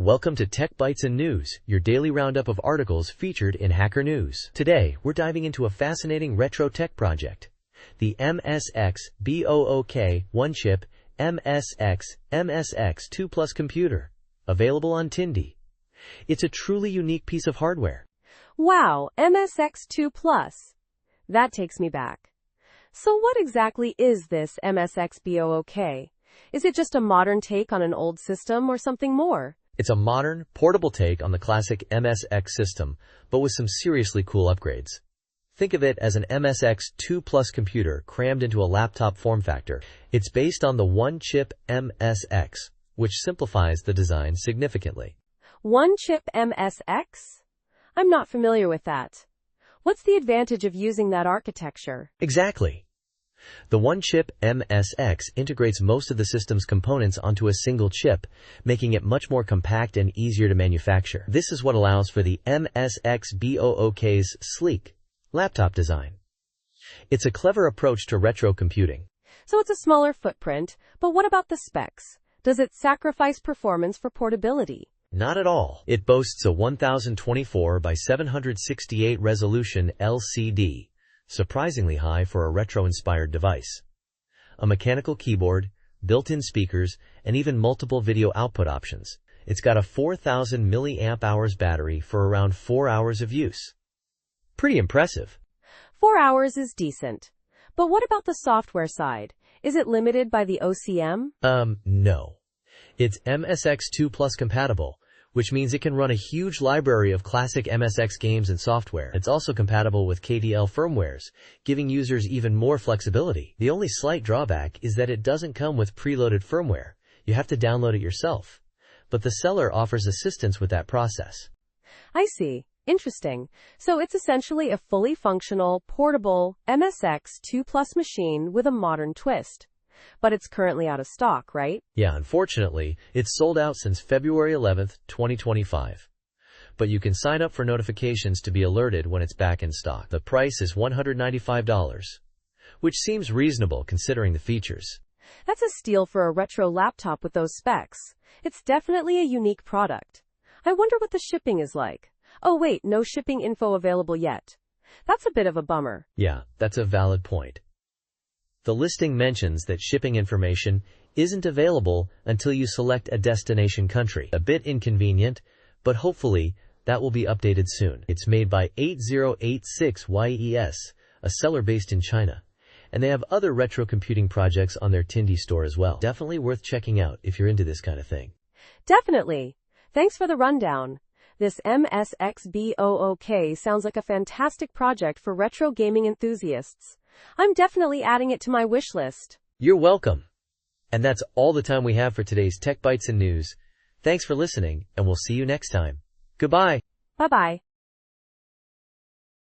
Welcome to Tech Bytes and News, your daily roundup of articles featured in Hacker News. Today, we're diving into a fascinating retro tech project, the Msxbook OneChipMSX Plus computer, available on Tindy. It's a truly unique piece of hardware. Wow, MSX2 Plus. That takes me back. So what exactly is this Msxbook? Is it just a modern take on an old system or something more? It's a modern, portable take on the classic MSX system, but with some seriously cool upgrades. Think of it as an MSX2 Plus computer crammed into a laptop form factor. It's based on the OneChipMSX, which simplifies the design significantly. OneChipMSX? I'm not familiar with that. What's the advantage of using that architecture? Exactly. The OneChipMSX integrates most of the system's components onto a single chip, making it much more compact and easier to manufacture. This is what allows for the Msxbook's sleek laptop design. It's a clever approach to retro computing. So it's a smaller footprint, but what about the specs? Does it sacrifice performance for portability? Not at all. It boasts a 1024 by 768 resolution LCD. Surprisingly high for a retro-inspired device. A mechanical keyboard, built-in speakers, and even multiple video output options. It's got a 4000 mAh battery for around 4 hours of use. Pretty impressive. 4 hours is decent. But what about the software side? Is it limited by the OCM? No. It's MSX2 Plus compatible, which means it can run a huge library of classic MSX games and software. It's also compatible with KDL firmwares, giving users even more flexibility. The only slight drawback is that it doesn't come with preloaded firmware. You have to download it yourself. But the seller offers assistance with that process. I see. Interesting. So it's essentially a fully functional, portable MSX2 Plus machine with a modern twist. But it's currently out of stock, right? Yeah, unfortunately, it's sold out since February 11th, 2025. But you can sign up for notifications to be alerted when it's back in stock. The price is $195, which seems reasonable considering the features. That's a steal for a retro laptop with those specs. It's definitely a unique product. I wonder what the shipping is like. Oh wait, no shipping info available yet. That's a bit of a bummer. Yeah, that's a valid point. The listing mentions that shipping information isn't available until you select a destination country. A bit inconvenient, but hopefully that will be updated soon. It's made by 8086YES, a seller based in China, and they have other retro computing projects on their Tindy store as well. Definitely worth checking out if you're into this kind of thing. Definitely. Thanks for the rundown. This Msxbook sounds like a fantastic project for retro gaming enthusiasts. I'm definitely adding it to my wish list. You're welcome. And that's all the time we have for today's Tech Bytes and News. Thanks for listening, and we'll see you next time. Goodbye. Bye-bye.